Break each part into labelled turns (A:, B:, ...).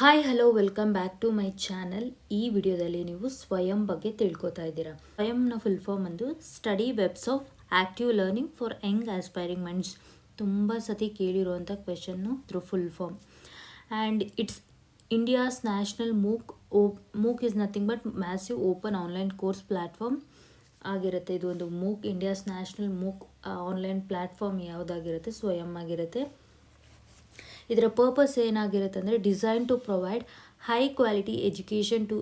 A: Hi hello welcome back to my channel. ಈ ವಿಡಿಯೋದಲ್ಲಿ ನೀವು ಸ್ವಯಂ ಬಗ್ಗೆ ತಿಳ್ಕೊತಾ ಇದ್ದೀರಾ. ಸ್ವಯಂನ ಫುಲ್ ಫಾರ್ಮ್ ಒಂದು study webs of active learning for young aspiring minds. ತುಂಬ ಸತಿ ಕೇಳಿರುವಂಥ ಕ್ವೆಶನ್ನು ಇದ್ರ full form. And it's India's national MOOC is nothing but massive open online course platform ಆಗಿರುತ್ತೆ. ಇದು ಒಂದು India's national MOOC online platform ಯಾವುದಾಗಿರುತ್ತೆ, ಸ್ವಯಂ ಆಗಿರುತ್ತೆ. ಇದರ ಪರ್ಪಸ್ ಏನಾಗಿರುತ್ತೆ ಅಂದರೆ design to provide high quality education to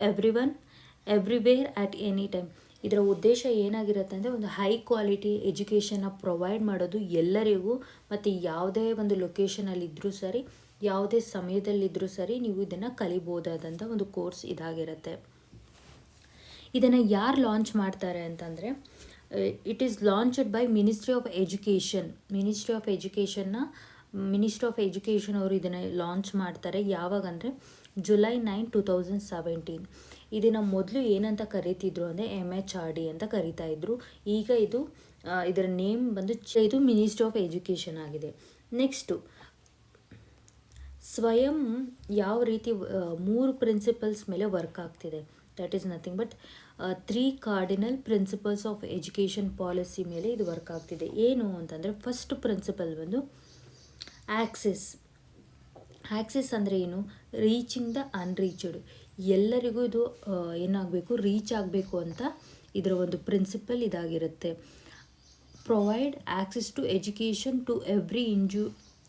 A: everywhere at any time. ಇದರ ಉದ್ದೇಶ ಏನಾಗಿರುತ್ತೆ ಅಂದರೆ ಒಂದು ಹೈ ಕ್ವಾಲಿಟಿ ಎಜುಕೇಷನ್ನ ಪ್ರೊವೈಡ್ ಮಾಡೋದು ಎಲ್ಲರಿಗೂ, ಮತ್ತು ಯಾವುದೇ ಒಂದು ಲೊಕೇಶನಲ್ಲಿದ್ದರೂ ಸರಿ, ಯಾವುದೇ ಸಮಯದಲ್ಲಿದ್ದರೂ ಸರಿ ನೀವು ಇದನ್ನು ಕಲಿಬೋದಾದಂಥ ಒಂದು ಕೋರ್ಸ್ ಇದಾಗಿರುತ್ತೆ. ಇದನ್ನು ಯಾರು ಲಾಂಚ್ ಮಾಡ್ತಾರೆ ಅಂತಂದರೆ, it is launched by ministry of education ಅವರು ಇದನ್ನು ಲಾಂಚ್ ಮಾಡ್ತಾರೆ. ಯಾವಾಗ ಅಂದರೆ ಜುಲೈ 9, 2017. ಇದನ್ನು ಮೊದಲು ಏನಂತ ಕರೀತಿದ್ರು ಅಂದರೆ MHRD ಅಂತ ಕರೀತಾ ಇದ್ರು. ಈಗ ಇದರ ನೇಮ್ ಬಂದು ಇದು ಮಿನಿಸ್ಟ್ರಿ ಆಫ್ ಎಜುಕೇಷನ್ ಆಗಿದೆ. ನೆಕ್ಸ್ಟು ಸ್ವಯಂ ಯಾವ ರೀತಿ 3 ಪ್ರಿನ್ಸಿಪಲ್ಸ್ ಮೇಲೆ ವರ್ಕ್ ಆಗ್ತಿದೆ. That is nothing but 3 cardinal principles of education policy ಮೇಲೆ ಇದು ವರ್ಕ್ ಆಗ್ತಿದೆ. ಏನು ಅಂತಂದರೆ ಫಸ್ಟ್ ಪ್ರಿನ್ಸಿಪಲ್ ಬಂದು ಆ್ಯಕ್ಸೆಸ್ ಅಂದರೆ ಏನು? Reaching the unreached. ಎಲ್ಲರಿಗೂ ಇದು ಏನಾಗಬೇಕು, ರೀಚ್ ಆಗಬೇಕು ಅಂತ ಇದರ ಒಂದು ಪ್ರಿನ್ಸಿಪಲ್ ಇದಾಗಿರುತ್ತೆ. Provide access to education to every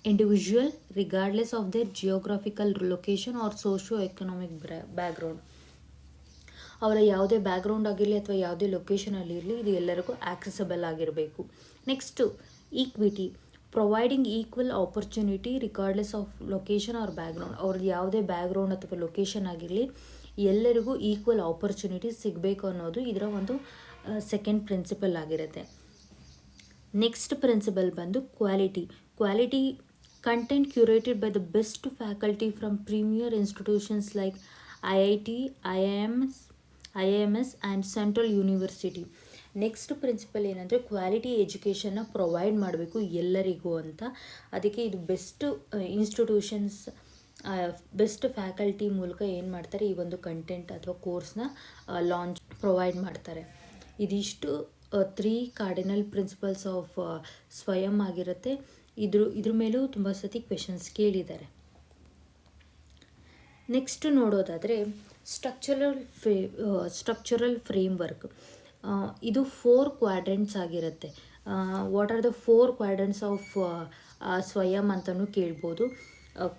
A: individual regardless of their geographical location or socio economic background. ಅವರ ಯಾವುದೇ ಬ್ಯಾಕ್ಗ್ರೌಂಡ್ ಆಗಿರಲಿ ಅಥವಾ ಯಾವುದೇ ಲೊಕೇಶನಲ್ಲಿ ಇರಲಿ, ಇದು ಎಲ್ಲರಿಗೂ ಆಕ್ಸೆಸಬಲ್ ಆಗಿರಬೇಕು. Next equity, providing equal opportunity regardless of location or background. ಅವ್ರದ್ದು ಯಾವುದೇ ಬ್ಯಾಕ್ಗ್ರೌಂಡ್ ಅಥವಾ ಲೊಕೇಶನ್ ಆಗಿರಲಿ, ಎಲ್ಲರಿಗೂ ಈಕ್ವಲ್ ಆಪರ್ಚುನಿಟಿ ಸಿಗಬೇಕು ಅನ್ನೋದು ಇದರ ಒಂದು ಸೆಕೆಂಡ್ ಪ್ರಿನ್ಸಿಪಲ್ ಆಗಿರುತ್ತೆ. ನೆಕ್ಸ್ಟ್ ಪ್ರಿನ್ಸಿಪಲ್ ಬಂದು quality content curated by the best faculty from premier institutions like IIT, IIMS and central university. Next principle ಏನಂದರೆ ಕ್ವಾಲಿಟಿ ಎಜುಕೇಷನ್ನ ಪ್ರೊವೈಡ್ ಮಾಡಬೇಕು ಎಲ್ಲರಿಗೂ ಅಂತ. ಅದಕ್ಕೆ ಇದು ಬೆಸ್ಟ್ ಇನ್ಸ್ಟಿಟ್ಯೂಷನ್ಸ್, ಬೆಸ್ಟ್ ಫ್ಯಾಕಲ್ಟಿ ಮೂಲಕ ಏನು ಮಾಡ್ತಾರೆ, ಈ ಒಂದು ಕಂಟೆಂಟ್ ಅಥವಾ ಕೋರ್ಸ್ನ ಪ್ರೊವೈಡ್ ಮಾಡ್ತಾರೆ. ಇದಿಷ್ಟು 3 ಕಾರ್ಡಿನಲ್ ಪ್ರಿನ್ಸಿಪಲ್ಸ್ ಆಫ್ ಸ್ವಯಂ ಆಗಿರುತ್ತೆ. ಇದ್ರ ಮೇಲೂ ತುಂಬ ಸತಿ ಕ್ವೆಶನ್ಸ್ ಕೇಳಿದ್ದಾರೆ. ನೆಕ್ಸ್ಟ್ ನೋಡೋದಾದರೆ ಸ್ಟ್ರಕ್ಚರಲ್ ಫ್ರೇಮ್ವರ್ಕ್. ಇದು 4 ಕ್ವಾಡ್ರೆಂಟ್ಸ್ ಆಗಿರುತ್ತೆ. What are the 4 quadrants of ಸ್ವಯಂ ಅಂತಲೂ ಕೇಳ್ಬೋದು.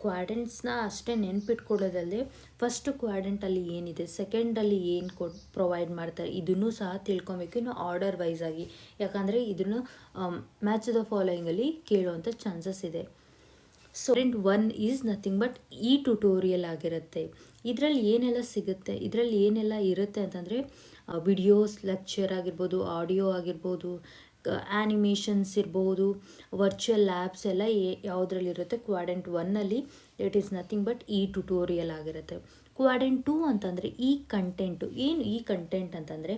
A: ಕ್ವಾಡ್ರೆಂಟ್ಸ್ನ ಅಷ್ಟೇ ನೆನ್ಪಿಟ್ಕೊಳ್ಳೋದಲ್ಲದೆ ಫಸ್ಟ್ ಕ್ವಾಡ್ರೆಂಟಲ್ಲಿ ಏನಿದೆ, ಸೆಕೆಂಡಲ್ಲಿ ಏನು ಪ್ರೊವೈಡ್ ಮಾಡ್ತಾರೆ, ಇದನ್ನು ಸಹ ತಿಳ್ಕೊಬೇಕು. ಇನ್ನು ಆರ್ಡರ್ ವೈಸ್ ಆಗಿ, ಯಾಕಂದರೆ ಇದನ್ನು ಮ್ಯಾಚ್ ದ ಫಾಲೋಯಿಂಗಲ್ಲಿ ಕೇಳುವಂಥ ಚಾನ್ಸಸ್ ಇದೆ. So quadrant 1 is nothing but ಈ ಟ್ಯುಟೋರಿಯಲ್ ಆಗಿರುತ್ತೆ. ಇದರಲ್ಲಿ ಏನೆಲ್ಲ ಸಿಗುತ್ತೆ, ಇದರಲ್ಲಿ ಏನೆಲ್ಲ ಇರುತ್ತೆ ಅಂತಂದರೆ ವಿಡಿಯೋಸ್, ಲೆಕ್ಚರ್ ಆಗಿರ್ಬೋದು, ಆಡಿಯೋ ಆಗಿರ್ಬೋದು, ಆ್ಯನಿಮೇಷನ್ಸ್ ಇರ್ಬೋದು, ವರ್ಚುವಲ್ ಲ್ಯಾಬ್ಸ್ ಎಲ್ಲ ಯಾವುದ್ರಲ್ಲಿರುತ್ತೆ. ಕ್ವಾಡ್ರೆಂಟ್ 1ನಲ್ಲಿ ಇಟ್ ಈಸ್ ನಥಿಂಗ್ ಬಟ್ ಈ ಟ್ಯುಟೋರಿಯಲ್ ಆಗಿರುತ್ತೆ. ಕ್ವಾಡ್ರೆಂಟ್ 2 ಅಂತಂದರೆ ಈ ಕಂಟೆಂಟು. ಏನು ಈ ಕಂಟೆಂಟ್ ಅಂತಂದರೆ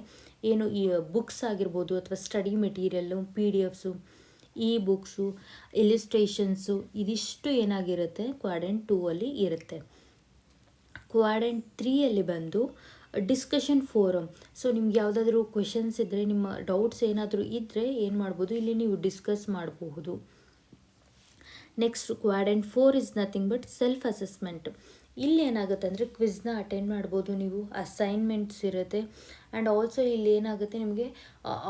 A: ಏನು, ಈ ಬುಕ್ಸ್ ಆಗಿರ್ಬೋದು ಅಥವಾ ಸ್ಟಡಿ ಮೆಟೀರಿಯಲ್ಲು, PDFs, ಬುಕ್ಸು, ಇಲಿಸ್ಟ್ರೇಷನ್ಸು, ಇದಿಷ್ಟು ಏನಾಗಿರುತ್ತೆ ಕ್ವಾಡ್ರೆಂಟ್ 2ಅಲ್ಲಿ ಇರುತ್ತೆ. ಕ್ವಾಡ್ರೆಂಟ್ 3ಯಲ್ಲಿ ಬಂದು ಡಿಸ್ಕಷನ್ ಫೋರಮ್. ಸೊ ನಿಮ್ಗೆ ಯಾವುದಾದ್ರೂ ಕ್ವೆಶನ್ಸ್ ಇದ್ದರೆ, ನಿಮ್ಮ ಡೌಟ್ಸ್ ಏನಾದರೂ ಇದ್ದರೆ ಏನು ಮಾಡ್ಬೋದು, ಇಲ್ಲಿ ನೀವು ಡಿಸ್ಕಸ್ ಮಾಡಬಹುದು. Next quadrant 4 is nothing but self assessment. ಇಲ್ಲಿ ಏನಾಗುತ್ತೆ ಅಂದರೆ ಕ್ವಿಜ್ನ ಅಟೆಂಡ್ ಮಾಡ್ಬೋದು ನೀವು, ಅಸೈನ್ಮೆಂಟ್ಸ್ ಇರುತ್ತೆ. ಆ್ಯಂಡ್ ಆಲ್ಸೋ ಇಲ್ಲಿ ಏನಾಗುತ್ತೆ, ನಿಮಗೆ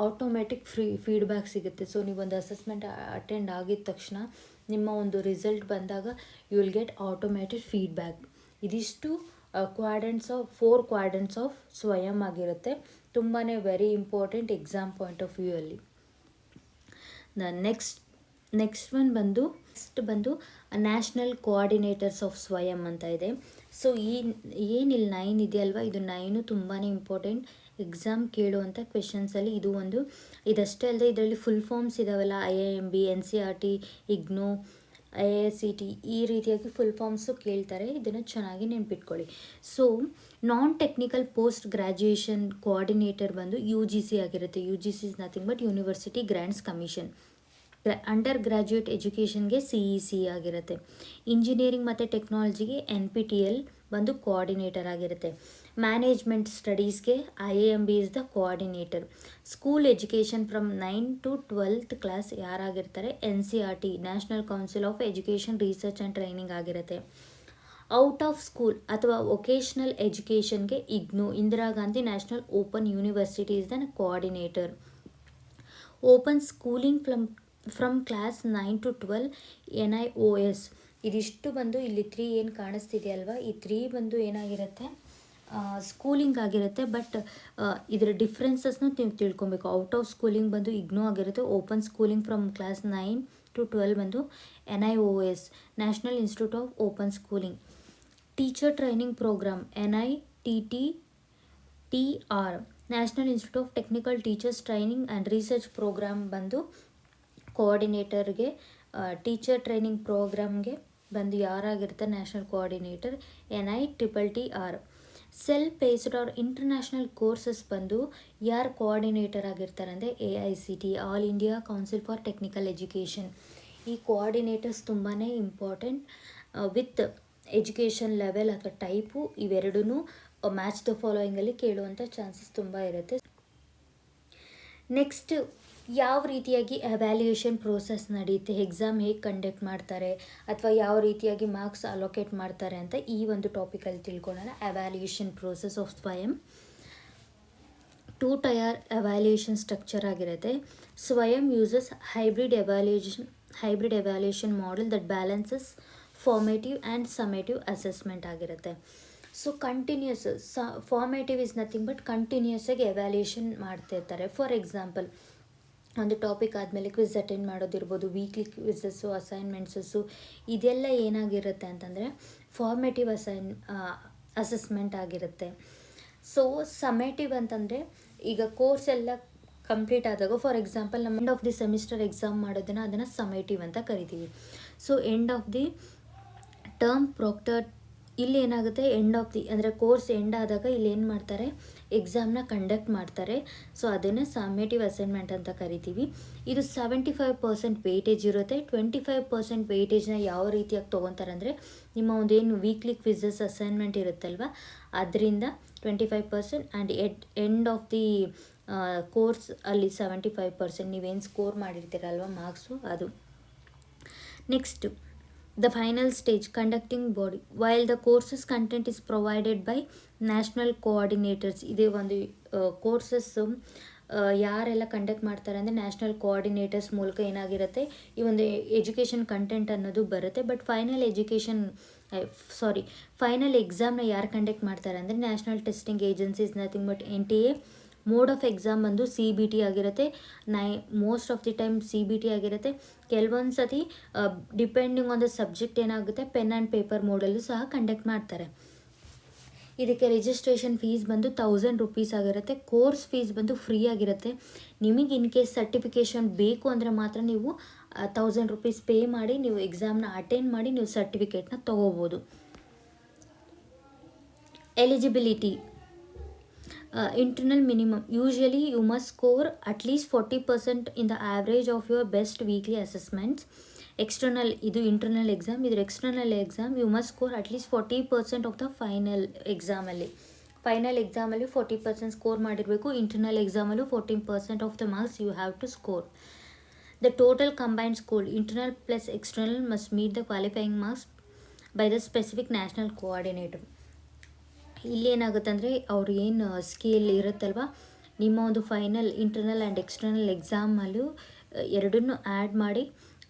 A: ಆಟೋಮೆಟಿಕ್ ಫೀಡ್ಬ್ಯಾಕ್ ಸಿಗುತ್ತೆ. ಸೊ ನೀವೊಂದು ಅಸೆಸ್ಮೆಂಟ್ ಅಟೆಂಡ್ ಆಗಿದ ತಕ್ಷಣ ನಿಮ್ಮ ಒಂದು ರಿಸಲ್ಟ್ ಬಂದಾಗ you will get automatic feedback. ಇದಿಷ್ಟು 4 ಕ್ವಾಡ್ರೆಂಟ್ಸ್ ಆಫ್ ಸ್ವಯಂ ಆಗಿರುತ್ತೆ. ತುಂಬಾ very important exam point of view ಅಲ್ಲಿ. ನೆಕ್ಸ್ಟ್ ಬಂದು ನ್ಯಾಷನಲ್ ಕೋಆರ್ಡಿನೇಟರ್ಸ್ ಆಫ್ ಸ್ವಯಂ ಅಂತ ಇದೆ. ಸೊ ಏನಿಲ್ಲ 9 ಇದೆಯಲ್ವಾ, ಇದು 9 ತುಂಬಾ ಇಂಪಾರ್ಟೆಂಟ್ ಎಕ್ಸಾಮ್ ಕೇಳುವಂಥ ಕ್ವೆಶನ್ಸಲ್ಲಿ ಇದಷ್ಟೇ ಅಲ್ಲದೆ ಇದರಲ್ಲಿ ಫುಲ್ ಫಾರ್ಮ್ಸ್ ಇದಾವಲ್ಲ, IIMB, NCERT, IGNOU, IICT, ಈ ರೀತಿಯಾಗಿ ಫುಲ್ ಫಾರ್ಮ್ಸು ಕೇಳ್ತಾರೆ. ಇದನ್ನು ಚೆನ್ನಾಗಿ ನೆನ್ಪಿಟ್ಕೊಳ್ಳಿ. So non technical post graduation coordinator ಬಂದು UGC ಆಗಿರುತ್ತೆ. UGC is nothing but university grants commission. Under graduate ಎಜುಕೇಷನ್ಗೆ CEC ಆಗಿರುತ್ತೆ. ಇಂಜಿನಿಯರಿಂಗ್ ಮತ್ತು ಟೆಕ್ನಾಲಜಿಗೆ NPTEL ಬಂದು ಕೋಆರ್ಡಿನೇಟರ್ ಆಗಿರುತ್ತೆ. ಮ್ಯಾನೇಜ್ಮೆಂಟ್ ಸ್ಟಡೀಸ್ಗೆ IAMB is the coordinator. School education from 9 to 12th class ಯಾರಾಗಿರ್ತಾರೆ? NCERT, national council of education research and training ಆಗಿರುತ್ತೆ. Out of school ಅಥವಾ ವೊಕೇಶ್ನಲ್ ಎಜುಕೇಷನ್ಗೆ IGNOU, Indira Gandhi national open university is the coordinator. Open schooling from class 9 to 12 NIOS. ಇದಿಷ್ಟು ಬಂದು ಇಲ್ಲಿ 3 ಏನು ಕಾಣಿಸ್ತಿದೆಯಲ್ವಾ, ಈ 3 ಬಂದು ಏನಾಗಿರುತ್ತೆ? ಸ್ಕೂಲಿಂಗ್ ಆಗಿರುತ್ತೆ. ಬಟ್ ಇದರ ಡಿಫ್ರೆನ್ಸಸ್ನ ನೀವು ತಿಳ್ಕೊಬೇಕು. ಔಟ್ ಆಫ್ ಸ್ಕೂಲಿಂಗ್ ಬಂದು IGNOU ಆಗಿರುತ್ತೆ. Open schooling from class 9 to 12 ಬಂದು NIOS, national institute of open schooling. Teacher training programme NITTTR, national institute of technical teachers training and research programme ಬಂದು ಕೋಆರ್ಡಿನೇಟರ್ಗೆ. ಟೀಚರ್ ಟ್ರೈನಿಂಗ್ ಪ್ರೋಗ್ರಾಮ್ಗೆ ಬಂದು ಯಾರಾಗಿರ್ತಾರೆ? National coordinator NITTTR. Self paced or international courses ಬಂದು ಯಾರು coordinator ಆಗಿರ್ತಾರೆ ಅಂದರೆ AICT, all India council for technical education. ಈ ಕೋಆರ್ಡಿನೇಟರ್ಸ್ ತುಂಬಾ ಇಂಪಾರ್ಟೆಂಟ್. ವಿತ್ ಎಜುಕೇಷನ್ ಲೆವೆಲ್ ಅಥವಾ ಟೈಪು ಇವೆರಡೂ ಮ್ಯಾಚ್ ದ ಫಾಲೋಯಿಂಗಲ್ಲಿ ಕೇಳುವಂಥ ಚಾನ್ಸಸ್ ತುಂಬ ಇರುತ್ತೆ. ನೆಕ್ಸ್ಟ್, ಯಾವ ರೀತಿಯಾಗಿ ಎವ್ಯಾಲ್ಯೂಯೇಷನ್ ಪ್ರೋಸೆಸ್ ನಡೆಯುತ್ತೆ, ಎಕ್ಸಾಮ್ ಹೇಗೆ ಕಂಡಕ್ಟ್ ಮಾಡ್ತಾರೆ ಅಥವಾ ಯಾವ ರೀತಿಯಾಗಿ ಮಾರ್ಕ್ಸ್ ಅಲೋಕೇಟ್ ಮಾಡ್ತಾರೆ ಅಂತ ಈ ಒಂದು ಟಾಪಿಕಲ್ಲಿ ತಿಳ್ಕೊಳ್ಳೋಣ. ಎವ್ಯಾಲ್ಯೂಯೇಷನ್ ಪ್ರೋಸೆಸ್ ಆಫ್ ಸ್ವಯಂ 2 ಟೈರ್ ಎವ್ಯಾಲ್ಯೂಯೇಷನ್ ಸ್ಟ್ರಕ್ಚರ್ ಆಗಿರುತ್ತೆ. Swayam uses hybrid evaluation model that balances formative and summative assessment ಆಗಿರುತ್ತೆ. So continuous formative is nothing but continuous ಆಗಿ ಎವ್ಯಾಲ್ಯೂಯೇಷನ್ ಮಾಡ್ತಿರ್ತಾರೆ. ಫಾರ್ ಎಕ್ಸಾಂಪಲ್, ಒಂದು ಟಾಪಿಕ್ ಆದಮೇಲೆ ಕ್ವಿಝ್ ಅಟೆಂಡ್ ಮಾಡೋದಿರ್ಬೋದು, ವೀಕ್ಲಿ ಕ್ವಿಝಸ್ಸು, ಅಸೈನ್ಮೆಂಟ್ಸಸ್ಸು, ಇದೆಲ್ಲ ಏನಾಗಿರುತ್ತೆ ಅಂತಂದರೆ ಫಾರ್ಮೇಟಿವ್ ಅಸೆಸ್ಮೆಂಟ್ ಆಗಿರುತ್ತೆ. ಸೊ ಸಮೇಟಿವ್ ಅಂತಂದರೆ ಈಗ ಕೋರ್ಸ್ ಎಲ್ಲ ಕಂಪ್ಲೀಟ್ ಆದಾಗ, ಫಾರ್ ಎಕ್ಸಾಂಪಲ್ ನಮ್ಮ end of the semester exam ಮಾಡೋದನ್ನು ಅದನ್ನು ಸಮೇಟಿವ್ ಅಂತ ಕರಿತೀವಿ. So end of the term proctor, ಇಲ್ಲಿ ಏನಾಗುತ್ತೆ, ಎಂಡ್ ಆಫ್ ದಿ ಅಂದರೆ ಕೋರ್ಸ್ ಎಂಡ್ ಆದಾಗ ಇಲ್ಲಿ ಏನು ಮಾಡ್ತಾರೆ, ಎಕ್ಸಾಮ್ನ ಕಂಡಕ್ಟ್ ಮಾಡ್ತಾರೆ. ಸೊ ಅದನ್ನು ಸಮೇಟಿವ್ ಅಸೈನ್ಮೆಂಟ್ ಅಂತ ಕರಿತೀವಿ. ಇದು 75% ವೆಯ್ಟೇಜ್ ಇರುತ್ತೆ. 25% ವೆಯ್ಟೇಜ್ನ ಯಾವ ರೀತಿಯಾಗಿ ತೊಗೊತಾರೆ ಅಂದರೆ, ನಿಮ್ಮ ಒಂದೇನು ವೀಕ್ಲಿ ಕ್ವಿಝಸ್ ಅಸೈನ್ಮೆಂಟ್ ಇರುತ್ತಲ್ವ ಅದರಿಂದ 25% and end of the course ಅಲ್ಲಿ 75% ನೀವೇನು ಸ್ಕೋರ್ ಮಾಡಿರ್ತೀರಲ್ವ ಮಾರ್ಕ್ಸು ಅದು. Next, the final stage, conducting body. While the courses content is provided by national coordinators, ಇದೇ ಒಂದು ಕೋರ್ಸಸ್ಸು ಯಾರೆಲ್ಲ ಕಂಡಕ್ಟ್ ಮಾಡ್ತಾರೆ ಅಂದರೆ ನ್ಯಾಷನಲ್ ಕೋಆರ್ಡಿನೇಟರ್ಸ್ ಮೂಲಕ ಏನಾಗಿರುತ್ತೆ ಈ ಒಂದು ಎಜುಕೇಷನ್ ಕಂಟೆಂಟ್ ಅನ್ನೋದು ಬರುತ್ತೆ. ಬಟ್ ಫೈನಲ್ ಎಕ್ಸಾಮ್ನ ಯಾರು ಕಂಡಕ್ಟ್ ಮಾಡ್ತಾರೆ ಅಂದರೆ national testing agencies, nothing but NTA. Mode of exam ಬಂದು CBT ಆಗಿರುತ್ತೆ. Most of the time CBT ಆಗಿರುತ್ತೆ. ಕೆಲವೊಂದು ಸತಿ ಡಿಪೆಂಡಿಂಗ್ ಆನ್ ದ ಸಬ್ಜೆಕ್ಟ್ ಏನಾಗುತ್ತೆ ಪೆನ್ ಆ್ಯಂಡ್ ಪೇಪರ್ ಮೋಡಲ್ಲೂ ಸಹ ಕಂಡಕ್ಟ್ ಮಾಡ್ತಾರೆ. ಇದಕ್ಕೆ ರಿಜಿಸ್ಟ್ರೇಷನ್ ಫೀಸ್ ಬಂದು 1000 ರೂಪೀಸ್ ಆಗಿರುತ್ತೆ. ಕೋರ್ಸ್ ಫೀಸ್ ಬಂದು ಫ್ರೀ ಆಗಿರುತ್ತೆ. ನಿಮಗೆ ಇನ್ ಕೇಸ್ ಸರ್ಟಿಫಿಕೇಷನ್ ಬೇಕು ಅಂದರೆ ಮಾತ್ರ ನೀವು 1000 ರೂಪೀಸ್ ಪೇ ಮಾಡಿ ನೀವು ಎಕ್ಸಾಮ್ನ ಅಟೆಂಡ್ ಮಾಡಿ ನೀವು ಸರ್ಟಿಫಿಕೇಟ್ನ ತೊಗೋಬೋದು. Eligibility, internal minimum, usually you must score at least 40% in the average of your best weekly assessments. External, ಇದು internal exam, ಇದು external exam, you must score at least 40% of the final examಲ್ಲಿ 40% score ಮಾಡಿರಬೇಕು. Internal ಎಕ್ಸಾಮಲ್ಲೂ 14% of the marks you have to score. The total combined score internal plus external must meet the qualifying marks by the specific national coordinator. ಇಲ್ಲಿ ಏನಾಗುತ್ತೆ ಅಂದರೆ ಅವ್ರು ಏನು scale ಇರುತ್ತಲ್ವ, ನಿಮ್ಮ ಒಂದು ಫೈನಲ್ ಇಂಟರ್ನಲ್ ಆ್ಯಂಡ್ ಎಕ್ಸ್ಟರ್ನಲ್ ಎಕ್ಸಾಮಲ್ಲೂ ಎರಡನ್ನೂ ಆ್ಯಡ್ ಮಾಡಿ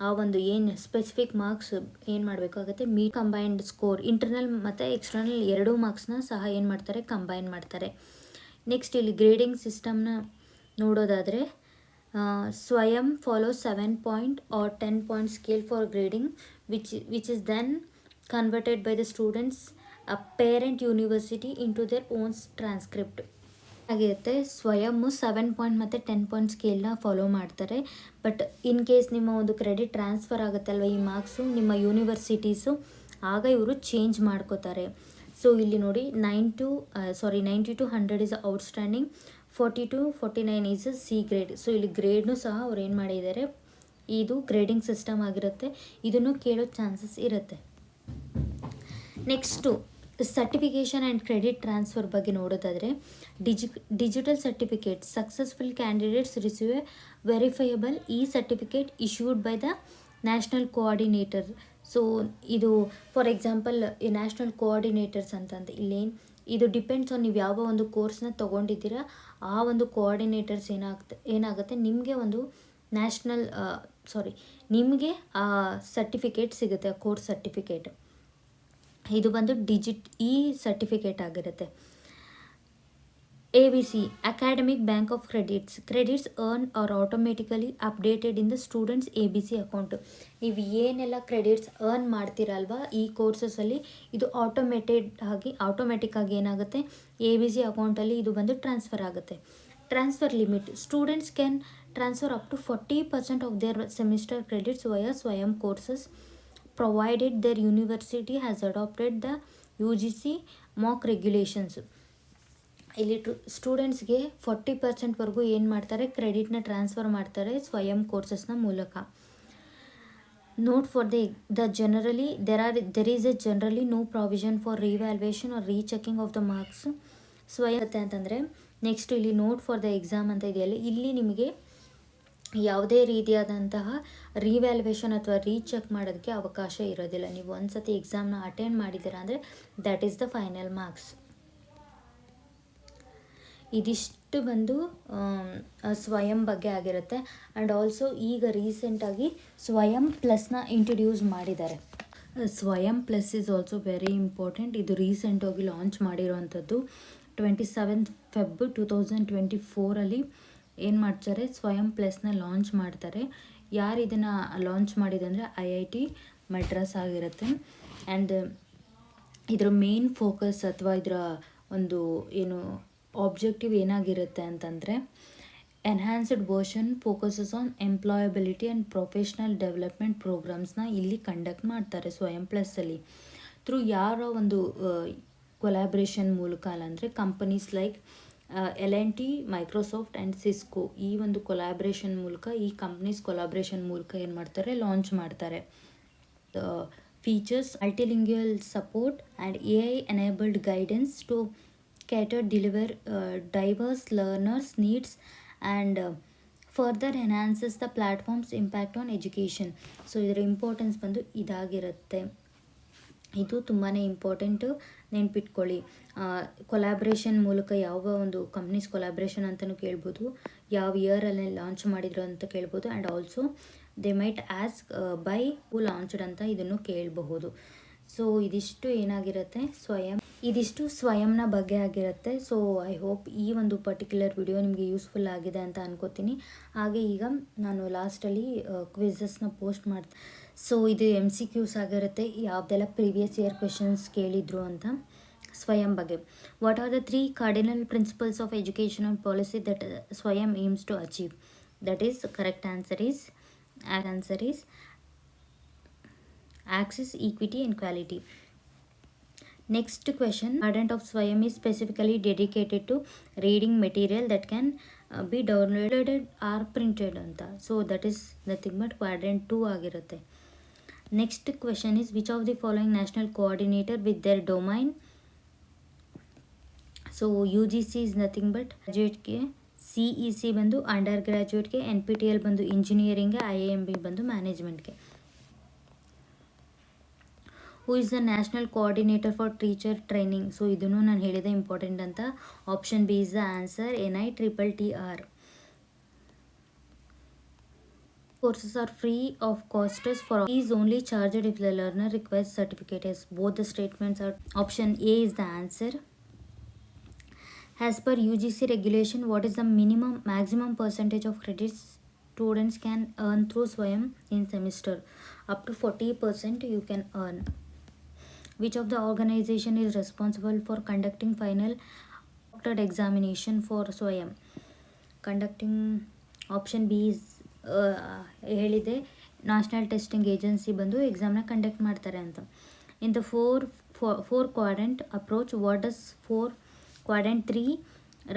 A: ಆ ಒಂದು ಏನು ಸ್ಪೆಸಿಫಿಕ್ ಮಾರ್ಕ್ಸ್ ಏನು ಮಾಡಬೇಕಾಗುತ್ತೆ, ಕಂಬೈನ್ಡ್ ಸ್ಕೋರ್ ಇಂಟರ್ನಲ್ ಮತ್ತು ಎಕ್ಸ್ಟರ್ನಲ್ ಎರಡೂ ಮಾರ್ಕ್ಸ್ನ ಸಹ ಏನು ಮಾಡ್ತಾರೆ, ಕಂಬೈನ್ ಮಾಡ್ತಾರೆ. ನೆಕ್ಸ್ಟ್ ಇಲ್ಲಿ ಗ್ರೇಡಿಂಗ್ ಸಿಸ್ಟಮ್ನ ನೋಡೋದಾದರೆ, ಸ್ವಯಂ follow 7 point or 10 point scale for grading which is then converted by the students a parent university into their own transcript ಆಗಿರುತ್ತೆ. ಸ್ವಯಂ 7 point ಮತ್ತು 10 point ಸ್ಕೇಲ್ನ ಫಾಲೋ ಮಾಡ್ತಾರೆ. ಬಟ್ ಇನ್ ಕೇಸ್ ನಿಮ್ಮ ಒಂದು ಕ್ರೆಡಿಟ್ ಟ್ರಾನ್ಸ್ಫರ್ ಆಗುತ್ತಲ್ವ ಈ ಮಾರ್ಕ್ಸು ನಿಮ್ಮ ಯೂನಿವರ್ಸಿಟೀಸು, ಆಗ ಇವರು ಚೇಂಜ್ ಮಾಡ್ಕೋತಾರೆ. ಸೊ ಇಲ್ಲಿ ನೋಡಿ 90 to 100 is outstanding, 40 to 49 is C grade. So ಇಲ್ಲಿ ಗ್ರೇಡ್ನು ಸಹ ಅವ್ರು ಏನು ಮಾಡಿದ್ದಾರೆ, ಇದು ಗ್ರೇಡಿಂಗ್ ಸಿಸ್ಟಮ್ ಆಗಿರುತ್ತೆ. ಇದನ್ನು ಕೇಳೋ ಚಾನ್ಸಸ್ ಇರುತ್ತೆ. Next certification and credit transfer ಬಗ್ಗೆ ನೋಡೋದಾದರೆ digital certificate successful candidates receive A verifiable certificate issued by the national coordinator. So ಇದು ಫಾರ್ ಎಕ್ಸಾಂಪಲ್ ಈ ನ್ಯಾಷನಲ್ ಕೋಆರ್ಡಿನೇಟರ್ಸ್ ಅಂತಂದು ಇಲ್ಲೇನು ಇದು ಡಿಪೆಂಡ್ಸ್ ಆನ್ ನೀವು ಯಾವ ಒಂದು ಕೋರ್ಸ್ನ ತೊಗೊಂಡಿದ್ದೀರಾ ಆ ಒಂದು ಕೋಆರ್ಡಿನೇಟರ್ಸ್ ಏನಾಗುತ್ತೆ ನಿಮಗೆ ಒಂದು ನಿಮಗೆ ಆ ಸರ್ಟಿಫಿಕೇಟ್ ಸಿಗುತ್ತೆ, ಆ ಕೋರ್ಸ್ ಸರ್ಟಿಫಿಕೇಟ್. ಇದು ಬಂದು ಸರ್ಟಿಫಿಕೇಟ್ ಆಗಿರುತ್ತೆ. ABC academic bank of credits earn are automatically updated in the students ABC account. ನೀವು ಏನೆಲ್ಲ ಕ್ರೆಡಿಟ್ಸ್ ಅರ್ನ್ ಮಾಡ್ತೀರಲ್ವಾ ಈ ಕೋರ್ಸಸಲ್ಲಿ ಇದು ಆಟೋಮೆಟಿಕ್ ಆಗಿ ಏನಾಗುತ್ತೆ ABC ಅಕೌಂಟಲ್ಲಿ ಇದು ಬಂದು ಟ್ರಾನ್ಸ್ಫರ್ ಆಗುತ್ತೆ. Transfer limit students can transfer up to 40% of their semester credits via Swayam courses provided their university has adopted the UGC mock regulations. ಇಲ್ಲಿ ಸ್ಟೂಡೆಂಟ್ಸ್ಗೆ 40%ವರೆಗೂ ಏನು ಮಾಡ್ತಾರೆ ಕ್ರೆಡಿಟ್ನ ಟ್ರಾನ್ಸ್ಫರ್ ಮಾಡ್ತಾರೆ ಸ್ವಯಂ ಕೋರ್ಸಸ್ನ ಮೂಲಕ. Note for there is a generally no provision for revaluation or rechecking of the marks. ಸ್ವಯಂ ಅಂತಂದರೆ ನೆಕ್ಸ್ಟ್ ಇಲ್ಲಿ ನೋಟ್ ಫಾರ್ ದ ಎಕ್ಸಾಮ್ ಅಂತ ಇದೆಯಲ್ಲ, ಇಲ್ಲಿ ನಿಮಗೆ ಯಾವುದೇ ರೀತಿಯಾದಂತಹ ರಿವ್ಯಾಲ್ಯೂಯೇಷನ್ ಅಥವಾ ರೀಚೆಕ್ ಮಾಡೋದಕ್ಕೆ ಅವಕಾಶ ಇರೋದಿಲ್ಲ. ನೀವು ಒಂದು ಸತಿ ಎಕ್ಸಾಮ್ನ ಅಟೆಂಡ್ ಮಾಡಿದ್ದೀರಾ ಅಂದರೆ that is the final marks. ಇದಿಷ್ಟು ಬಂದು ಸ್ವಯಂ ಬಗ್ಗೆ ಆಗಿರುತ್ತೆ. ಆ್ಯಂಡ್ ಆಲ್ಸೋ ಈಗ ರೀಸೆಂಟಾಗಿ ಸ್ವಯಂ ಪ್ಲಸ್ನ ಇಂಟ್ರಡ್ಯೂಸ್ ಮಾಡಿದ್ದಾರೆ. ಸ್ವಯಂ plus is also very important. ಇದು ರೀಸೆಂಟಾಗಿ ಲಾಂಚ್ ಮಾಡಿರೋವಂಥದ್ದು 27 ಫೆಬ್ 2024 ಏನು ಮಾಡ್ತಾರೆ ಸ್ವಯಂ ಪ್ಲಸ್ನ ಲಾಂಚ್ ಮಾಡ್ತಾರೆ. ಯಾರು ಇದನ್ನು ಲಾಂಚ್ ಮಾಡಿದೆ ಅಂದರೆ IIT ಮಡ್ರಾಸ್ ಆಗಿರುತ್ತೆ. ಆ್ಯಂಡ್ ಇದರ ಮೇನ್ ಫೋಕಸ್ ಅಥವಾ ಇದರ ಒಂದು ಏನು ಆಬ್ಜೆಕ್ಟಿವ್ ಏನಾಗಿರುತ್ತೆ ಅಂತಂದರೆ enhanced version focuses on employability and professional development ಪ್ರೋಗ್ರಾಮ್ಸ್ನ ಇಲ್ಲಿ ಕಂಡಕ್ಟ್ ಮಾಡ್ತಾರೆ ಸ್ವಯಂ ಪ್ಲಸ್ಸಲ್ಲಿ. ಥ್ರೂ ಯಾರ ಒಂದು ಕೊಲಾಬ್ರೇಷನ್ ಮೂಲಕ ಅಂದರೆ companies like L&T, Microsoft and Cisco ಈ ಒಂದು ಕೊಲಾಬ್ರೇಷನ್ ಮೂಲಕ ಈ ಕಂಪ್ನೀಸ್ ಕೊಲಾಬ್ರೇಷನ್ ಮೂಲಕ ಏನು ಮಾಡ್ತಾರೆ ಲಾಂಚ್ ಮಾಡ್ತಾರೆ. Features multilingual support and AI enabled guidance to deliver diverse learners needs and further enhances the platform's impact on education. So ಇದರ importance ಬಂದು ಇದಾಗಿರುತ್ತೆ. ಇದು ತುಂಬಾ ಇಂಪಾರ್ಟೆಂಟು, ನೆನ್ಪಿಟ್ಕೊಳ್ಳಿ. ಕೊಲಾಬ್ರೇಷನ್ ಮೂಲಕ ಯಾವ ಒಂದು ಕಂಪ್ನೀಸ್ ಕೊಲಾಬ್ರೇಷನ್ ಅಂತಲೂ ಕೇಳ್ಬೋದು, ಯಾವ ಇಯರಲ್ಲಿ ಲಾಂಚ್ ಮಾಡಿದ್ರು ಅಂತ ಕೇಳ್ಬೋದು. And also they might ask by who launched ಅಂತ ಇದನ್ನು ಕೇಳಬಹುದು. ಸೊ ಇದಿಷ್ಟು ಏನಾಗಿರುತ್ತೆ ಇದಿಷ್ಟು ಸ್ವಯಂನ ಬಗ್ಗೆ ಆಗಿರುತ್ತೆ. ಸೊ ಐ ಹೋಪ್ ಈ ಒಂದು ಪರ್ಟಿಕ್ಯುಲರ್ ವಿಡಿಯೋ ನಿಮಗೆ ಯೂಸ್ಫುಲ್ ಆಗಿದೆ ಅಂತ ಅನ್ಕೋತೀನಿ. ಹಾಗೆ ಈಗ ನಾನು ಲಾಸ್ಟಲ್ಲಿ ಕ್ವಿಝಸ್ನ ಪೋಸ್ಟ್ ಮಾಡ್ತೀನಿ. ಸೊ ಇದು MCQs ಆಗಿರುತ್ತೆ, ಯಾವುದೆಲ್ಲ ಪ್ರೀವಿಯಸ್ ಇಯರ್ ಕ್ವೆಶನ್ಸ್ ಕೇಳಿದ್ರು ಅಂತ ಸ್ವಯಂ ಬಗ್ಗೆ. What are the 3 cardinal principles of educational policy that Swayam aims to achieve? That is correct answer is access, equity and quality. Next question, quadrant of Swayam is specifically dedicated to reading material that can be downloaded or printed anta. So that is nothing but quadrant 2 ಆಗಿರುತ್ತೆ. Next question is, which of the following national coordinator with their domain? So UGC is nothing but graduate ಗೆ, CEC ಬಂದು under ಗ್ರಾಜುಯೇಟ್ಗೆ, NPTEL ಬಂದು ಇಂಜಿನಿಯರಿಂಗ್ಗೆ, IIMB ಬಂದು ಮ್ಯಾನೇಜ್ಮೆಂಟ್ಗೆ. Who is the national coordinator for teacher training? So ಇದನ್ನು ನಾನು ಹೇಳಿದೆ ಇಂಪಾರ್ಟೆಂಟ್ ಅಂತ. Option B is the answer, NITTR. Courses are free of cost for all. Is only charged if the learner requires certificate. Yes, both the statements are. Option A is the answer. As per UGC regulation, what is the maximum percentage of credits students can earn through Swayam in semester? Up to 40% you can earn. Which of the organization is responsible for conducting final examination for Swayam? Conducting, option B is ಹೇಳಿದೆ national testing agency ಬಂದು ಎಕ್ಸಾಮ್ನ conduct ಮಾಡ್ತಾರೆ ಅಂತ. In the four quadrant approach, what does quadrant 3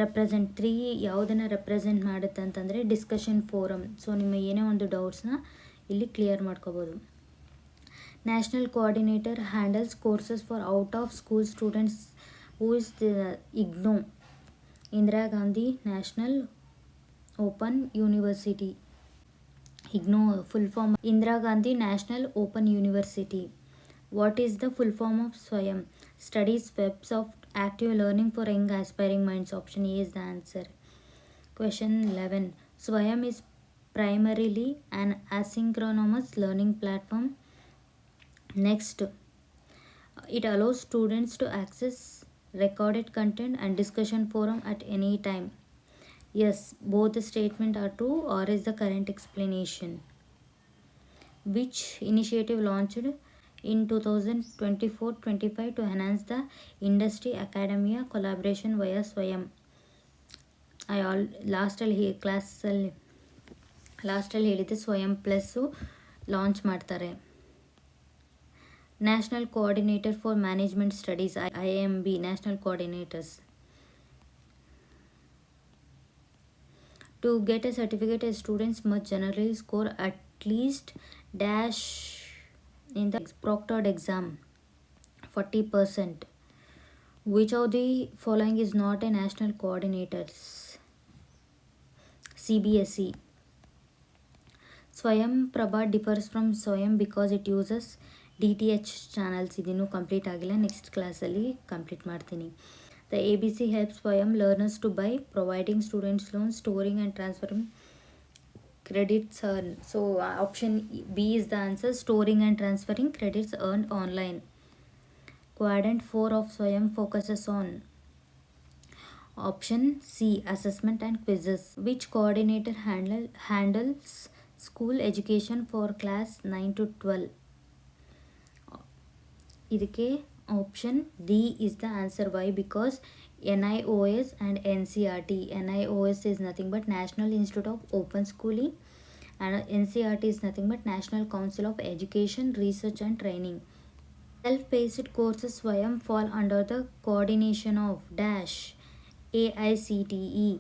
A: represent? 3 ಯಾವುದನ್ನು represent ಮಾಡುತ್ತೆ ಅಂತಂದರೆ discussion forum. So ನಿಮ್ಮ ಏನೇ ಒಂದು ಡೌಟ್ಸ್ನ ಇಲ್ಲಿ ಕ್ಲಿಯರ್ ಮಾಡ್ಕೋಬೋದು. National coordinator handles courses for out of school students. Who is the IGNOU? Indira Gandhi National Open University. IGNOU full form Indira Gandhi National Open University. What is the full form of Swayam? Studies webs of active learning for young aspiring minds. Option A is the answer. Question 11. Swayam is primarily an asynchronous learning platform. Next, it allows students to access recorded content and discussion forum at any time. Yes, both the statement are true or is the current explanation. Which initiative launched in 2024-25 to enhance the industry academia collaboration via Swayam? I all ಲಾಸ್ಟಲ್ಲಿ ಕ್ಲಾಸಲ್ಲಿ ಹೇಳಿದ್ದೆ ಸ್ವಯಂ plus launch ಮಾಡ್ತಾರೆ. National coordinator for management studies IIMB national coordinators. To get a certificate, a students must generally score at least dash in the proctored exam 40%. Which of the following is not a national coordinator? CBSE. Swayam Prabha differs from Swayam because it uses DTH channels. ಇದನ್ನು complete ಆಗಿಲ್ಲ, next ಕ್ಲಾಸಲ್ಲಿ complete ಮಾಡ್ತೀನಿ. The ABC helps Swayam learners to buy, providing students loans, storing and transferring credits earned. So option B is the answer, storing and transferring credits earned online. Quadrant 4 of Swayam focuses on option C, assessment and quizzes. Which coordinator handles school education for class 9 to 12? ಇದಕ್ಕೆ option D is the answer. Why? Because NIOS and NCRT. NIOS is nothing but National Institute of Open Schooling and NCRT is nothing but National Council of Education, Research and Training. Self-paced courses Swayam fall under the coordination of dash AICTE.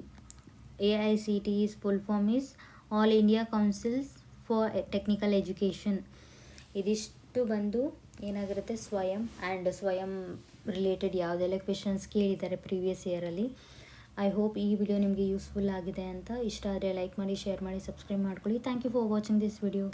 A: AICTE's full form is All India Councils for Technical Education. ಇದಿಷ್ಟು ಬಂದು ಏನಾಗಿರುತ್ತೆ ಸ್ವಯಂ and ಸ್ವಯಂ related ಯಾವುದೆಲ್ಲ questions ಕೇಳಿದ್ದಾರೆ previous ಇಯರಲ್ಲಿ. I hope ಈ video ನಿಮಗೆ useful ಆಗಿದೆ ಅಂತ. ಇಷ್ಟ ಆದರೆ ಲೈಕ್ ಮಾಡಿ, ಶೇರ್ ಮಾಡಿ, ಸಬ್ಸ್ಕ್ರೈಬ್ ಮಾಡ್ಕೊಳ್ಳಿ. Thank you for watching this video.